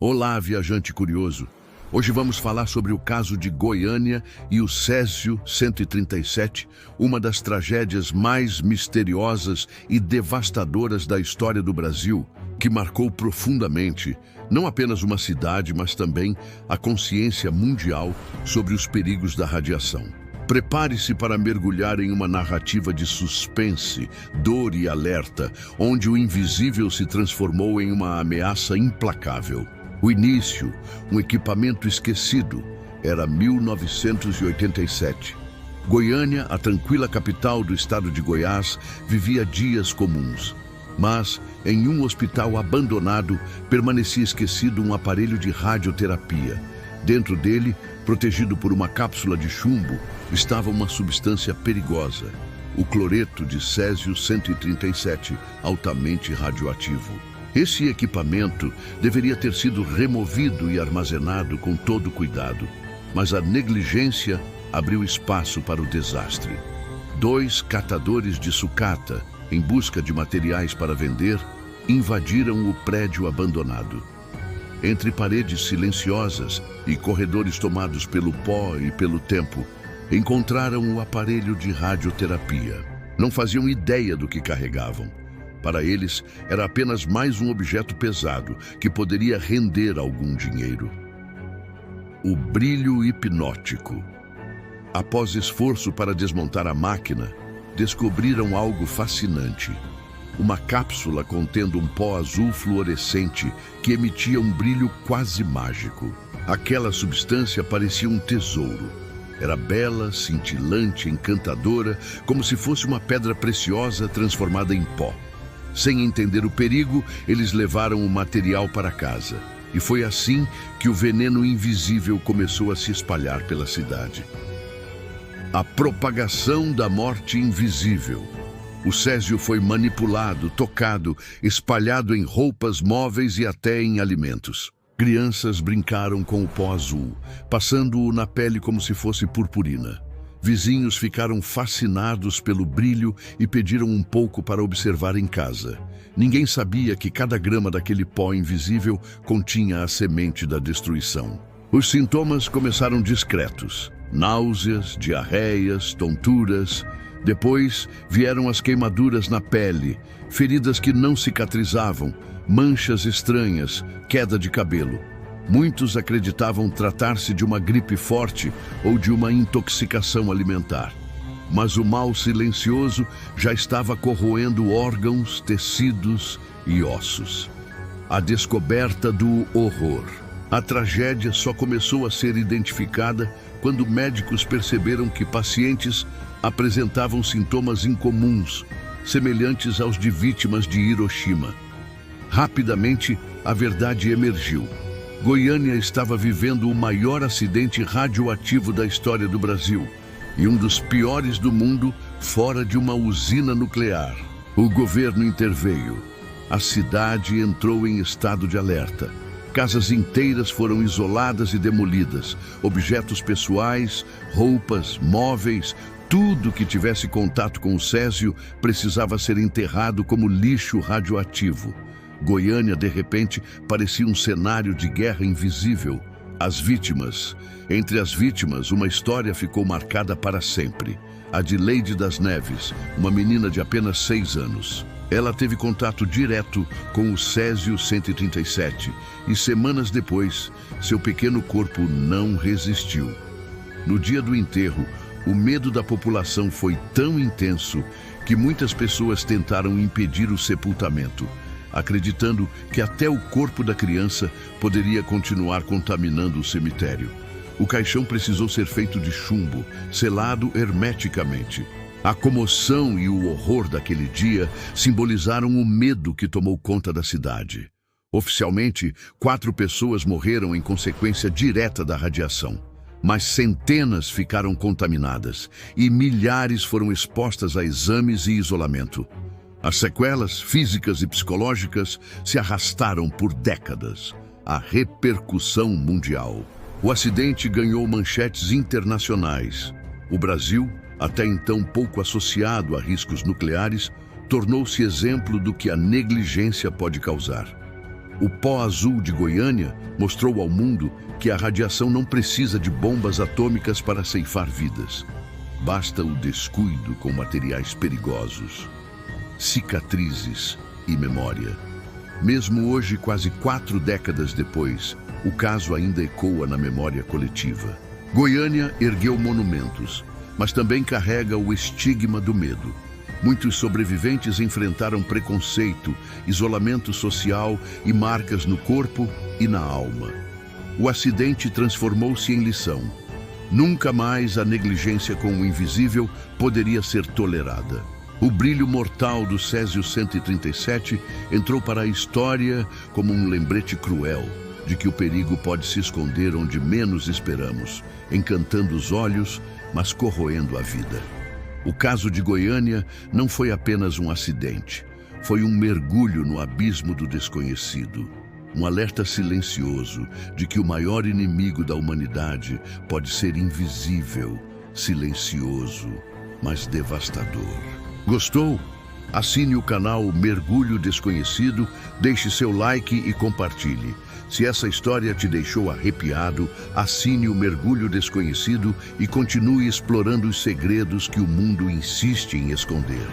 Olá, viajante curioso. Hoje vamos falar sobre o caso de Goiânia e o Césio 137, uma das tragédias mais misteriosas e devastadoras da história do Brasil, que marcou profundamente não apenas uma cidade, mas também a consciência mundial sobre os perigos da radiação. Prepare-se para mergulhar em uma narrativa de suspense, dor e alerta, onde o invisível se transformou em uma ameaça implacável. O início, um equipamento esquecido, era 1987. Goiânia, a tranquila capital do estado de Goiás, vivia dias comuns. Mas, em um hospital abandonado, permanecia esquecido um aparelho de radioterapia. Dentro dele, protegido por uma cápsula de chumbo, estava uma substância perigosa, o cloreto de Césio 137, altamente radioativo. Esse equipamento deveria ter sido removido e armazenado com todo cuidado, mas a negligência abriu espaço para o desastre. 2 catadores de sucata, em busca de materiais para vender, invadiram o prédio abandonado. Entre paredes silenciosas e corredores tomados pelo pó e pelo tempo, encontraram o aparelho de radioterapia. Não faziam ideia do que carregavam. Para eles, era apenas mais um objeto pesado que poderia render algum dinheiro. O brilho hipnótico. Após esforço para desmontar a máquina, descobriram algo fascinante. Uma cápsula contendo um pó azul fluorescente que emitia um brilho quase mágico. Aquela substância parecia um tesouro. Era bela, cintilante, encantadora, como se fosse uma pedra preciosa transformada em pó. Sem entender o perigo, eles levaram o material para casa. E foi assim que o veneno invisível começou a se espalhar pela cidade. A propagação da morte invisível. O Césio foi manipulado, tocado, espalhado em roupas, móveis e até em alimentos. Crianças brincaram com o pó azul, passando-o na pele como se fosse purpurina. Vizinhos ficaram fascinados pelo brilho e pediram um pouco para observar em casa. Ninguém sabia que cada grama daquele pó invisível continha a semente da destruição. Os sintomas começaram discretos: náuseas, diarreias, tonturas. Depois vieram as queimaduras na pele, feridas que não cicatrizavam, manchas estranhas, queda de cabelo. Muitos acreditavam tratar-se de uma gripe forte ou de uma intoxicação alimentar. Mas o mal silencioso já estava corroendo órgãos, tecidos e ossos. A descoberta do horror. A tragédia só começou a ser identificada quando médicos perceberam que pacientes apresentavam sintomas incomuns, semelhantes aos de vítimas de Hiroshima. Rapidamente, a verdade emergiu. Goiânia estava vivendo o maior acidente radioativo da história do Brasil e um dos piores do mundo fora de uma usina nuclear. O governo interveio. A cidade entrou em estado de alerta. Casas inteiras foram isoladas e demolidas. Objetos pessoais, roupas, móveis, tudo que tivesse contato com o Césio precisava ser enterrado como lixo radioativo. Goiânia, de repente, parecia um cenário de guerra invisível. Entre as vítimas, uma história ficou marcada para sempre. A de Leide das Neves, uma menina de apenas 6 anos. Ela teve contato direto com o Césio 137 e, semanas depois, seu pequeno corpo não resistiu. No dia do enterro, o medo da população foi tão intenso que muitas pessoas tentaram impedir o sepultamento, acreditando que até o corpo da criança poderia continuar contaminando o cemitério. O caixão precisou ser feito de chumbo, selado hermeticamente. A comoção e o horror daquele dia simbolizaram o medo que tomou conta da cidade. Oficialmente, 4 pessoas morreram em consequência direta da radiação, mas centenas ficaram contaminadas e milhares foram expostas a exames e isolamento. As sequelas físicas e psicológicas se arrastaram por décadas. A repercussão mundial. O acidente ganhou manchetes internacionais. O Brasil, até então pouco associado a riscos nucleares, tornou-se exemplo do que a negligência pode causar. O pó azul de Goiânia mostrou ao mundo que a radiação não precisa de bombas atômicas para ceifar vidas. Basta o descuido com materiais perigosos, cicatrizes e memória. Mesmo hoje, quase 4 décadas depois, o caso ainda ecoa na memória coletiva. Goiânia ergueu monumentos, mas também carrega o estigma do medo. Muitos sobreviventes enfrentaram preconceito, isolamento social e marcas no corpo e na alma. O acidente transformou-se em lição. Nunca mais a negligência com o invisível poderia ser tolerada. O brilho mortal do Césio 137 entrou para a história como um lembrete cruel de que o perigo pode se esconder onde menos esperamos, encantando os olhos, mas corroendo a vida. O caso de Goiânia não foi apenas um acidente, foi um mergulho no abismo do desconhecido. Um alerta silencioso de que o maior inimigo da humanidade pode ser invisível, silencioso, mas devastador. Gostou? Assine o canal Mergulho Desconhecido, deixe seu like e compartilhe. Se essa história te deixou arrepiado, assine o Mergulho Desconhecido e continue explorando os segredos que o mundo insiste em esconder.